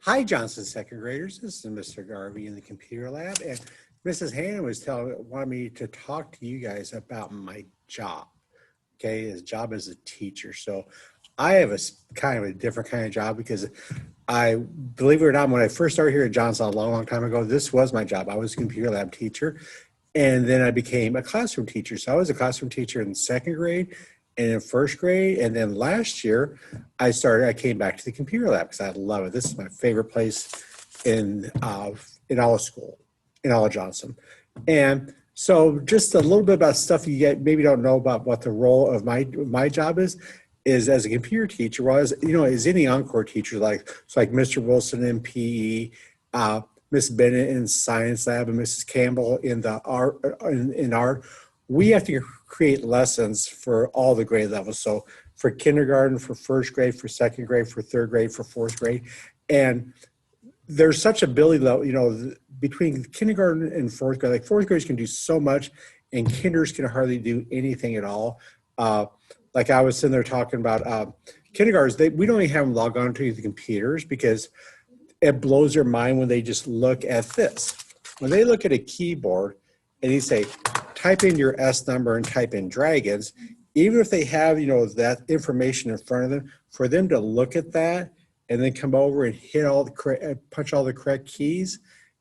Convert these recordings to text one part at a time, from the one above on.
Hi, Johnson second graders. This is Mr. Garvey in the computer lab, and Mrs. Hannon wanted me to talk to you guys about my job. Okay, his job as a teacher. So I have kind of a different kind of job because I believe it or not, when I first started here at Johnson a long, long time ago, this was my job. I was a computer lab teacher, and then I became a classroom teacher. So I was a classroom teacher in second grade and in first grade. And then last year I came back to the computer lab because I love it. This is my favorite place in all of school, in all of Johnson. And so just a little bit about stuff you maybe don't know about what the role of my job is as a computer teacher, well, as any Encore teacher, like Mr. Wilson in PE, Miss Bennett in science lab, and Mrs. Campbell in the art, we have to create lessons for all the grade levels. So for kindergarten, for first grade, for second grade, for third grade, for fourth grade. And there's such ability level, between kindergarten and fourth grade, like fourth graders can do so much and kinders can hardly do anything at all. Like I was sitting there talking about kindergartners, we don't even have them log on to the computers because it blows their mind when they just look at this. When they look at a keyboard and you say, type in your S number and type in dragons, even if they have, that information in front of them, for them to look at that and then come over and punch all the correct keys,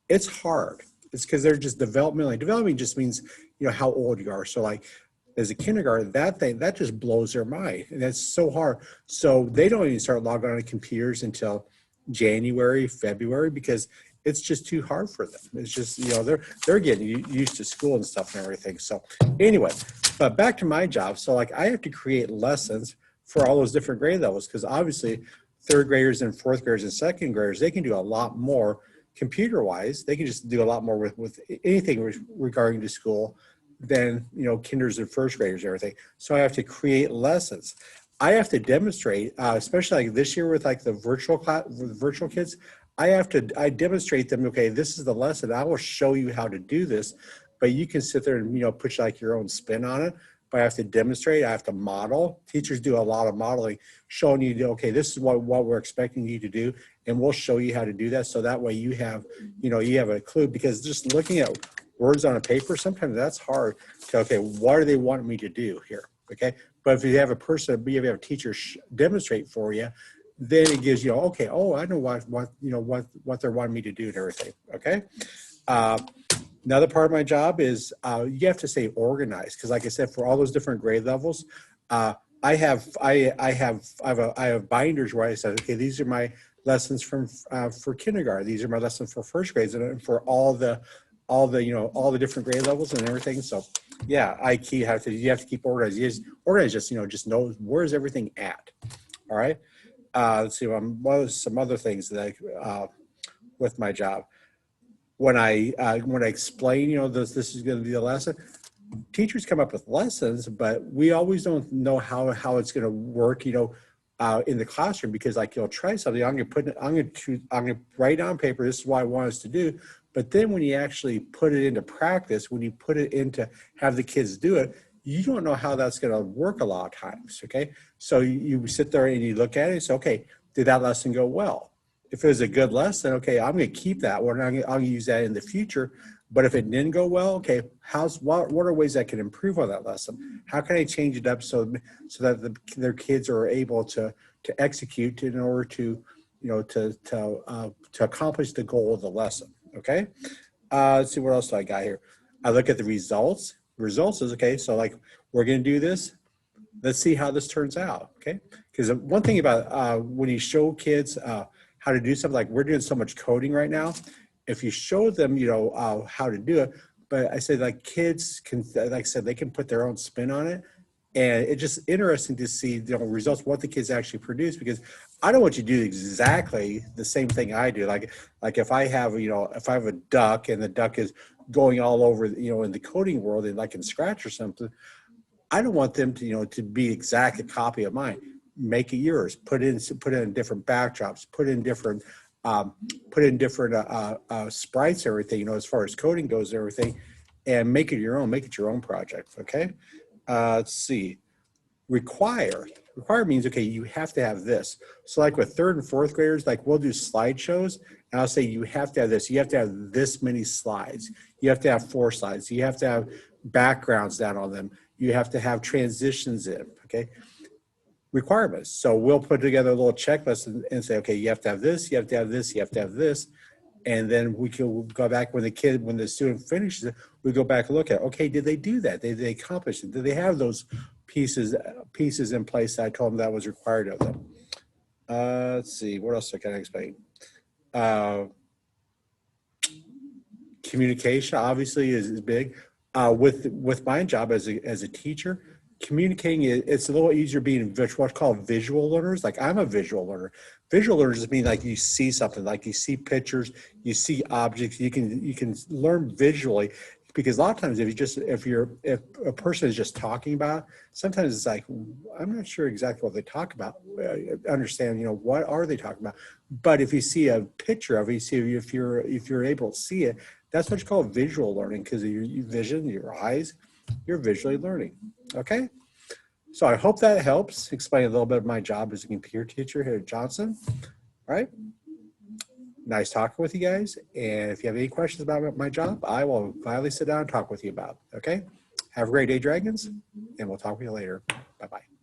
it's hard. It's because they're just developmentally. Developing just means, how old you are. So like as a kindergarten, that just blows their mind. And that's so hard. So they don't even start logging on to computers until January, February, because it's just too hard for them. It's just, they're getting used to school and stuff and everything. So anyway, but back to my job. So like I have to create lessons for all those different grade levels because obviously third graders and fourth graders and second graders, they can do a lot more computer wise. They can just do a lot more with anything regarding to school than, kinders and first graders and everything. So I have to create lessons. I have to demonstrate, especially like this year with like the virtual kids, I demonstrate them, okay, this is the lesson. I will show you how to do this, but you can sit there and, put like your own spin on it. But I have to demonstrate, I have to model. Teachers do a lot of modeling, showing you, okay, this is what we're expecting you to do, and we'll show you how to do that. So that way you have, you have a clue, because just looking at words on a paper, sometimes that's hard to, okay, what do they want me to do here? Okay. But if you have a teacher demonstrate for you, then it gives you, okay, I know what they're wanting me to do and everything. Okay. Another part of my job is you have to stay organized because, like I said, for all those different grade levels, I have binders where I said, okay, these are my lessons for kindergarten. These are my lessons for first grades and for all the different grade levels and everything. So yeah, you have to keep organized. Just know where's everything at. All right. Let's see. Some other things that with my job. When I explain, this is going to be the lesson, teachers come up with lessons, but we always don't know how it's going to work, in the classroom, because like you'll try something, I'm going to write down paper, this is what I want us to do. But then when you actually put it into practice, when you put it into have the kids do it, you don't know how that's going to work a lot of times. Okay. So you sit there and you look at it and say, okay, did that lesson go well? If it was a good lesson, okay, I'm going to keep that one. I'll use that in the future. But if it didn't go well, okay, what are ways I can improve on that lesson? How can I change it up so that their kids are able to execute in order to to accomplish the goal of the lesson? Okay. Let's see, what else do I got here? I look at the results. Results is okay. So like we're going to do this. Let's see how this turns out. Okay. Because one thing about when you show kids how to do something, like we're doing so much coding right now. If you show them, how to do it, but I said like kids can, like I said, they can put their own spin on it. And it's just interesting to see results, what the kids actually produce, because I don't want you to do exactly the same thing I do. Like if I have, if I have a duck and the duck is going all over, in the coding world and like in Scratch or something, I don't want them to, to be exact a copy of mine. Make it yours. Put in different backdrops. Put in different sprites. Everything, as far as coding goes, everything, and make it your own. Make it your own project. Okay. Let's see. Require. Required means, okay, you have to have this. So like with third and fourth graders, like we'll do slideshows, and I'll say you have to have this. You have to have this many slides. You have to have 4 slides. You have to have backgrounds down on them. You have to have transitions in, okay? Requirements. So we'll put together a little checklist and say, okay, you have to have this, you have to have this, you have to have this. And then we can go back when the student finishes it, we go back and look at, okay, did they do that? Did they accomplish it? Did they have those pieces in place that I told them that was required of them? Let's see, what else can I explain? Communication obviously is big. With my job as a teacher, communicating, it's a little easier being what's called visual learners. Like I'm a visual learner. Visual learners mean like you see something, like you see pictures, you see objects, you can learn visually, because a lot of times if a person is just talking about, sometimes it's like, I'm not sure exactly what they talk about, understand, what are they talking about? But if you see a picture of it, if you're able to see it, that's what you call visual learning, because of your vision, your eyes, you're visually learning. Okay. So I hope that helps explain a little bit of my job as a computer teacher here at Johnson. All right. Nice talking with you guys. And if you have any questions about my job, I will gladly sit down and talk with you about it. Okay. Have a great day, Dragons. And we'll talk with you later. Bye-bye.